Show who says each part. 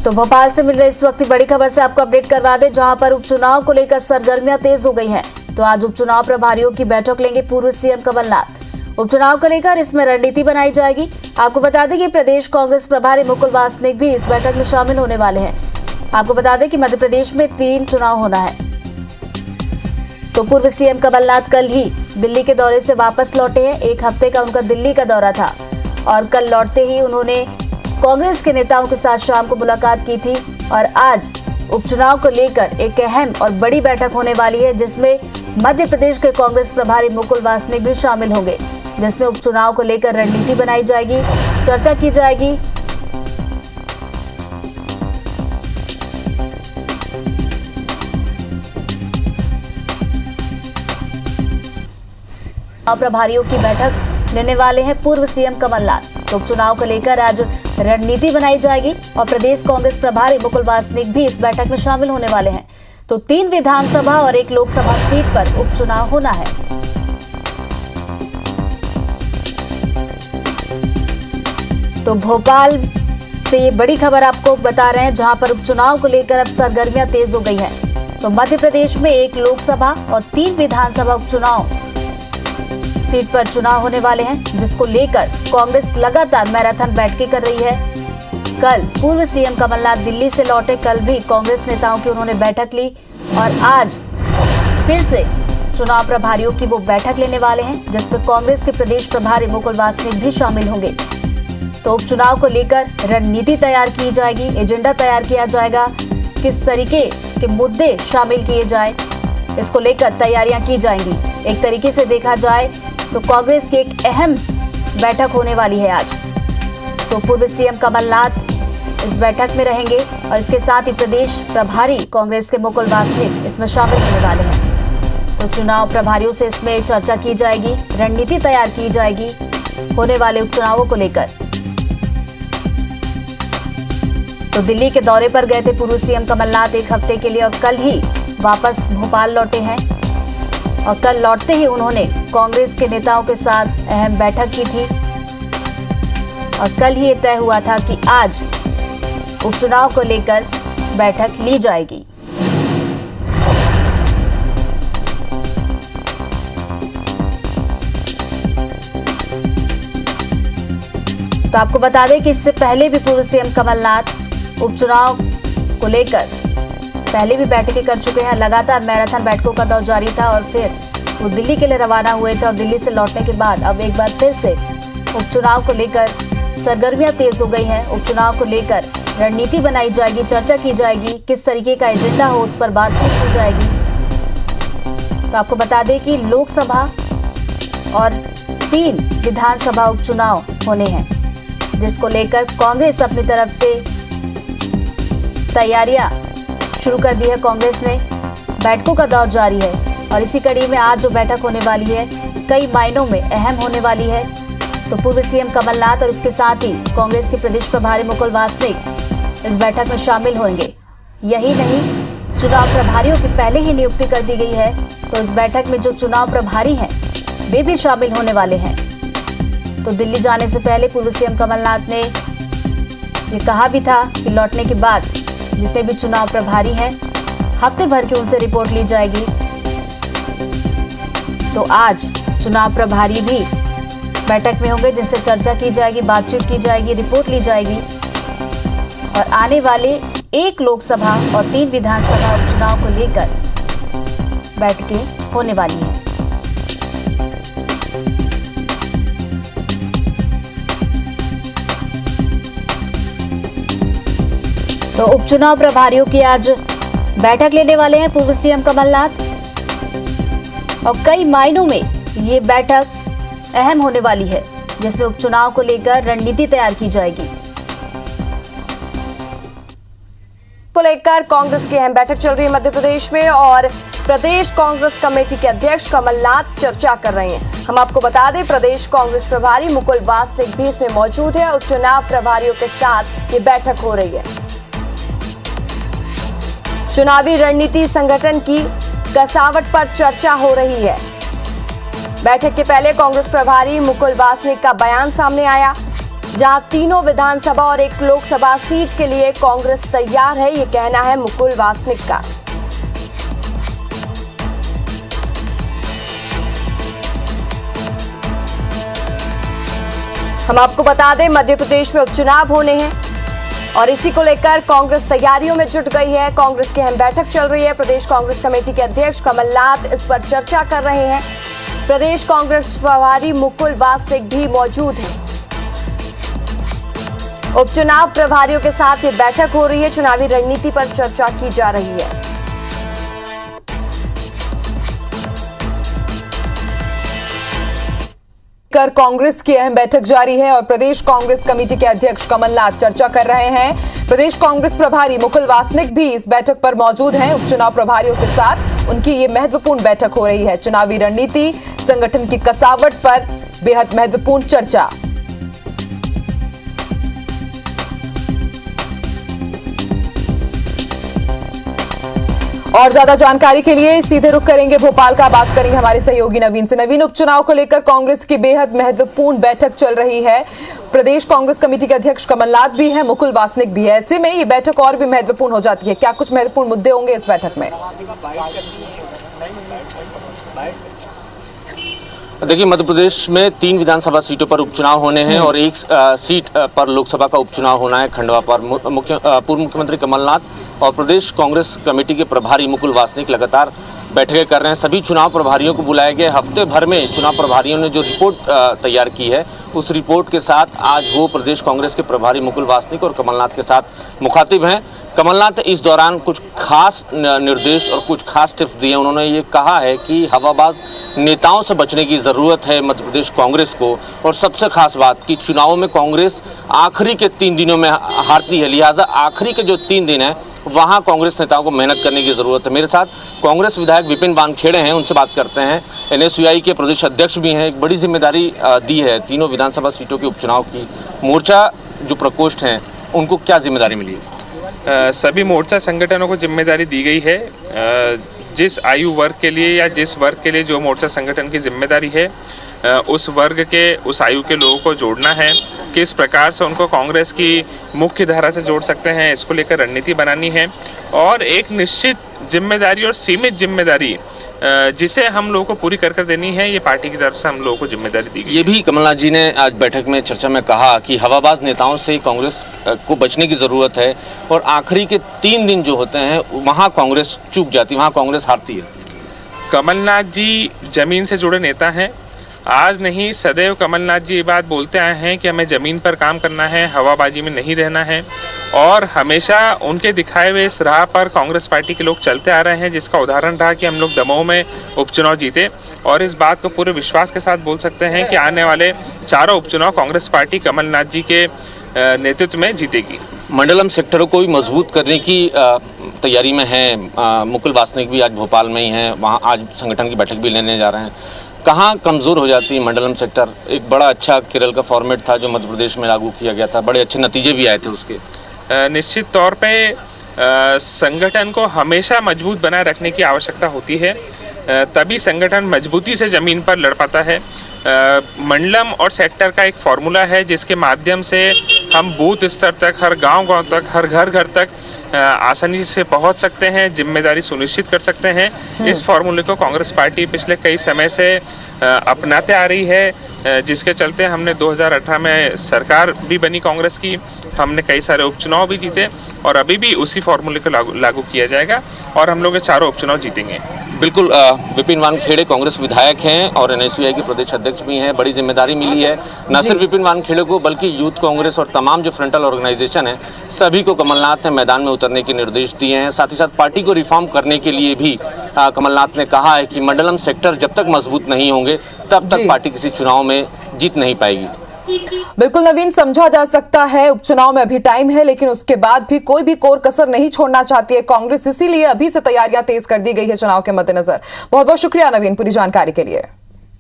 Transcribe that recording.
Speaker 1: तो भोपाल से मिल रही इस वक्त की बड़ी खबर से आपको अपडेट करवा दें, जहां पर उपचुनाव को लेकर सरगर्मियां तेज हो गई हैं। तो आज उपचुनाव प्रभारियों की बैठक लेंगे पूर्व सीएम कमलनाथ। उपचुनाव को लेकर इसमें रणनीति बनाई जाएगी। आपको बता दें कि प्रदेश कांग्रेस प्रभारी मुकुल वासनिक भी इस बैठक में शामिल होने वाले हैं। आपको बता दें कि मध्य प्रदेश में 3 चुनाव होना है। तो पूर्व सीएम कमलनाथ कल ही दिल्ली के दौरे से वापस लौटे हैं। 1 हफ्ते का उनका दिल्ली का दौरा था और कल लौटते ही उन्होंने कांग्रेस के नेताओं के साथ शाम को मुलाकात की थी और आज उपचुनाव को लेकर एक अहम और बड़ी बैठक होने वाली है, जिसमें मध्य प्रदेश के कांग्रेस प्रभारी मुकुल वासनिक भी शामिल होंगे, जिसमें उपचुनाव को लेकर रणनीति बनाई जाएगी, चर्चा की जाएगी। प्रभारियों की बैठक लेने वाले हैं पूर्व सीएम कमलनाथ। तो उपचुनाव को लेकर आज रणनीति बनाई जाएगी और प्रदेश कांग्रेस प्रभारी मुकुल वासनिक भी इस बैठक में शामिल होने वाले हैं। तो 3 विधानसभा और 1 लोकसभा सीट पर उपचुनाव होना है। तो भोपाल से ये बड़ी खबर आपको बता रहे हैं, जहां पर उपचुनाव को लेकर अब सरगर्मियां तेज हो गई हैं। तो मध्य प्रदेश में 1 लोकसभा और 3 विधानसभा उपचुनाव सीट पर चुनाव होने वाले हैं, जिसको लेकर कांग्रेस लगातार मैराथन बैठकें कर रही है। कल पूर्व सीएम कमलनाथ दिल्ली से लौटे, कल भी कांग्रेस नेताओं की उन्होंने बैठक ली और आज फिर से चुनाव प्रभारियों की वो बैठक लेने वाले हैं, जिसमें कांग्रेस के प्रदेश प्रभारी मुकुल वासनिक भी शामिल होंगे। तो उपचुनाव को लेकर रणनीति तैयार की जाएगी, एजेंडा तैयार किया जाएगा, किस तरीके के मुद्दे शामिल किए जाए, इसको लेकर तैयारियां की जाएंगी। एक तरीके से देखा जाए तो कांग्रेस की एक अहम बैठक होने वाली है आज। तो पूर्व सीएम कमलनाथ इस बैठक में रहेंगे और इसके साथ ही प्रदेश प्रभारी कांग्रेस के मुकुल वासनिक इसमें शामिल होने वाले हैं। तो चुनाव प्रभारियों से इसमें चर्चा की जाएगी, रणनीति तैयार की जाएगी होने वाले उपचुनावों को लेकर। तो दिल्ली के दौरे पर गए थे पूर्व सीएम कमलनाथ 1 हफ्ते के लिए और कल ही वापस भोपाल लौटे हैं और कल लौटते ही उन्होंने कांग्रेस के नेताओं के साथ अहम बैठक की थी और कल ही ये तय हुआ था कि आज उपचुनाव को लेकर बैठक ली जाएगी। तो आपको बता दें कि इससे पहले भी पूर्व सीएम कमलनाथ उपचुनाव को लेकर पहले भी बैठकें कर चुके हैं। लगातार मैराथन बैठकों का दौर जारी था और फिर वो दिल्ली के लिए रवाना हुए थे और दिल्ली से लौटने के बाद अब एक बार फिर से उपचुनाव को लेकर सरगर्मियां तेज हो गई हैं। उपचुनाव को लेकर रणनीति बनाई जाएगी, चर्चा की जाएगी, किस तरीके का एजेंडा हो उस पर बातचीत की जाएगी। तो आपको बता दें कि लोकसभा और 3 विधानसभा उपचुनाव होने हैं, जिसको लेकर कांग्रेस अपनी तरफ से तैयारियां शुरू कर दी है। कांग्रेस ने बैठकों का दौर जारी है और इसी कड़ी में आज जो बैठक होने वाली है कई मायनों में अहम होने वाली है। तो पूर्व सीएम कमलनाथ और इसके साथ ही कांग्रेस के प्रदेश प्रभारी मुकुल वासनिक इस बैठक में शामिल होंगे। यही नहीं, चुनाव प्रभारियों की पहले ही नियुक्ति कर दी गई है। तो इस बैठक में जो चुनाव प्रभारी हैं वे भी शामिल होने वाले हैं। तो दिल्ली जाने से पहले पूर्व सीएम कमलनाथ ने ये कहा भी था कि लौटने के बाद जितने भी चुनाव प्रभारी हैं हफ्ते भर की उनसे रिपोर्ट ली जाएगी। तो आज चुनाव प्रभारी भी बैठक में होंगे, जिनसे चर्चा की जाएगी, बातचीत की जाएगी, रिपोर्ट ली जाएगी और आने वाले 1 लोकसभा और 3 विधानसभा उपचुनाव को लेकर बैठकें होने वाली हैं। तो उपचुनाव प्रभारियों की आज बैठक लेने वाले हैं पूर्व सीएम कमलनाथ और कई मायनों में ये बैठक अहम होने वाली है, जिसमें उपचुनाव को लेकर रणनीति तैयार की जाएगी।
Speaker 2: को लेकर कांग्रेस की अहम बैठक चल रही है मध्य प्रदेश में और प्रदेश कांग्रेस कमेटी के अध्यक्ष कमलनाथ चर्चा कर रहे हैं। हम आपको बता दें, प्रदेश कांग्रेस प्रभारी मुकुल वासनिक भी इसमें मौजूद है और चुनाव प्रभारियों के साथ ये बैठक हो रही है। चुनावी रणनीति संगठन की कसावट पर चर्चा हो रही है। बैठक के पहले कांग्रेस प्रभारी मुकुल वासनिक का बयान सामने आया। जहां तीनों विधानसभा और एक लोकसभा सीट के लिए कांग्रेस तैयार है, ये कहना है मुकुल वासनिक का। हम आपको बता दें, मध्य प्रदेश में उपचुनाव होने हैं और इसी को लेकर कांग्रेस तैयारियों में जुट गई है। कांग्रेस की अहम बैठक चल रही है। प्रदेश कांग्रेस कमेटी के अध्यक्ष कमलनाथ इस पर चर्चा कर रहे हैं। प्रदेश कांग्रेस प्रभारी मुकुल वासनिक भी मौजूद हैं। उपचुनाव प्रभारियों के साथ ये बैठक हो रही है। चुनावी रणनीति पर चर्चा की जा रही है।
Speaker 3: कांग्रेस की अहम बैठक जारी है और प्रदेश कांग्रेस कमेटी के अध्यक्ष कमलनाथ चर्चा कर रहे हैं। प्रदेश कांग्रेस प्रभारी मुकुल वासनिक भी इस बैठक पर मौजूद हैं। उपचुनाव प्रभारियों के साथ उनकी ये महत्वपूर्ण बैठक हो रही है। चुनावी रणनीति, संगठन की कसावट पर बेहद महत्वपूर्ण चर्चा। और ज्यादा जानकारी के लिए सीधे रुख करेंगे भोपाल का। बात करेंगे हमारे सहयोगी नवीन से। नवीन, उपचुनाव को लेकर कांग्रेस की बेहद महत्वपूर्ण बैठक चल रही है। प्रदेश कांग्रेस कमेटी के अध्यक्ष कमलनाथ भी हैं, मुकुल वासनिक भी है। ऐसे में ये बैठक और भी महत्वपूर्ण हो जाती है। क्या कुछ महत्वपूर्ण मुद्दे होंगे इस बैठक में?
Speaker 4: देखिए, मध्य प्रदेश में 3 विधानसभा सीटों पर उपचुनाव होने हैं और एक सीट पर लोकसभा का उपचुनाव होना है। खंडवा पर पूर्व मुख्यमंत्री कमलनाथ और प्रदेश कांग्रेस कमेटी के प्रभारी मुकुल वासनिक लगातार बैठकें कर रहे हैं। सभी चुनाव प्रभारियों को बुलाए गए। हफ्ते भर में चुनाव प्रभारियों ने जो रिपोर्ट तैयार की है, उस रिपोर्ट के साथ आज वो प्रदेश कांग्रेस के प्रभारी मुकुल वासनिक और कमलनाथ के साथ मुखातिब हैं। कमलनाथ इस दौरान कुछ खास निर्देश और कुछ खास टिप्स दिए। उन्होंने ये कहा है कि हवाबाज नेताओं से बचने की ज़रूरत है मध्य प्रदेश कांग्रेस को, और सबसे खास बात कि चुनावों में कांग्रेस आखिरी के 3 दिनों में हारती है, लिहाजा आखिरी के जो 3 दिन हैं वहाँ कांग्रेस नेताओं को मेहनत करने की ज़रूरत है। मेरे साथ कांग्रेस विधायक विपिन वानखेड़े हैं, उनसे बात करते हैं। NSUI के प्रदेश अध्यक्ष भी हैं। एक बड़ी जिम्मेदारी दी है तीनों विधानसभा सीटों के उपचुनाव की। मोर्चा जो प्रकोष्ठ हैं उनको क्या जिम्मेदारी मिली है?
Speaker 5: सभी मोर्चा संगठनों को जिम्मेदारी दी गई है। जिस आयु वर्ग के लिए या जिस वर्ग के लिए जो मोर्चा संगठन की जिम्मेदारी है, उस वर्ग के, उस आयु के लोगों को जोड़ना है। किस प्रकार से उनको कांग्रेस की मुख्य धारा से जोड़ सकते हैं, इसको लेकर रणनीति बनानी है। और एक निश्चित जिम्मेदारी और सीमित जिम्मेदारी जिसे हम लोगों को पूरी कर देनी है, ये पार्टी की तरफ से हम लोगों को जिम्मेदारी दी गई।
Speaker 4: ये भी कमलनाथ जी ने आज बैठक में चर्चा में कहा कि हवाबाज नेताओं से कांग्रेस को बचने की ज़रूरत है और आखिरी के 3 दिन जो होते हैं वहाँ कांग्रेस चूक जाती है, वहाँ कांग्रेस हारती है।
Speaker 5: कमलनाथ जी जमीन से जुड़े नेता हैं। आज नहीं, सदैव कमलनाथ जी ये बात बोलते आए हैं कि हमें ज़मीन पर काम करना है, हवाबाजी में नहीं रहना है। और हमेशा उनके दिखाए हुए इस राह पर कांग्रेस पार्टी के लोग चलते आ रहे हैं, जिसका उदाहरण रहा कि हम लोग दमोह में उपचुनाव जीते। और इस बात को पूरे विश्वास के साथ बोल सकते हैं कि आने वाले 4 उपचुनाव कांग्रेस पार्टी कमलनाथ जी के नेतृत्व में जीतेगी।
Speaker 4: मंडलम सेक्टरों को भी मजबूत करने की तैयारी में है। मुकुल वासनिक भी आज भोपाल में ही हैं, वहाँ आज संगठन की बैठक भी लेने जा रहे हैं। कहाँ कमज़ोर हो जाती है मंडलम सेक्टर? एक बड़ा अच्छा केरल का फॉर्मेट था जो मध्य प्रदेश में लागू किया गया था, बड़े अच्छे नतीजे भी आए थे उसके।
Speaker 5: निश्चित तौर पे संगठन को हमेशा मजबूत बनाए रखने की आवश्यकता होती है, तभी संगठन मजबूती से ज़मीन पर लड़ पाता है। मंडलम और सेक्टर का एक फार्मूला है जिसके माध्यम से हम बूथ स्तर तक, हर गांव तक, हर घर तक आसानी से पहुंच सकते हैं, जिम्मेदारी सुनिश्चित कर सकते हैं। इस फार्मूले को कांग्रेस पार्टी पिछले कई समय से अपनाते आ रही है, जिसके चलते हमने 2018 में सरकार भी बनी कांग्रेस की, हमने कई सारे उपचुनाव भी जीते और अभी भी उसी फार्मूले को लागू किया जाएगा और हम लोग ये 4 उपचुनाव जीतेंगे।
Speaker 4: बिल्कुल। विपिन वानखेड़े कांग्रेस विधायक हैं और NSUI के प्रदेश अध्यक्ष भी हैं। बड़ी जिम्मेदारी मिली है न सिर्फ विपिन वानखेड़े को बल्कि यूथ कांग्रेस और तमाम जो फ्रंटल ऑर्गेनाइजेशन है सभी को कमलनाथ ने मैदान में उतरने के निर्देश दिए हैं। साथ ही साथ पार्टी को रिफॉर्म करने के लिए भी कमलनाथ ने कहा है कि मंडलम सेक्टर जब तक मजबूत नहीं होंगे तब तक पार्टी किसी चुनाव में जीत नहीं पाएगी।
Speaker 3: बिल्कुल नवीन, समझा जा सकता है उपचुनाव में अभी टाइम है, लेकिन उसके बाद भी कोई भी कोर कसर नहीं छोड़ना चाहती है कांग्रेस, इसीलिए अभी से तैयारियां तेज कर दी गई है चुनाव के मद्देनजर। बहुत बहुत शुक्रिया नवीन पूरी जानकारी के लिए।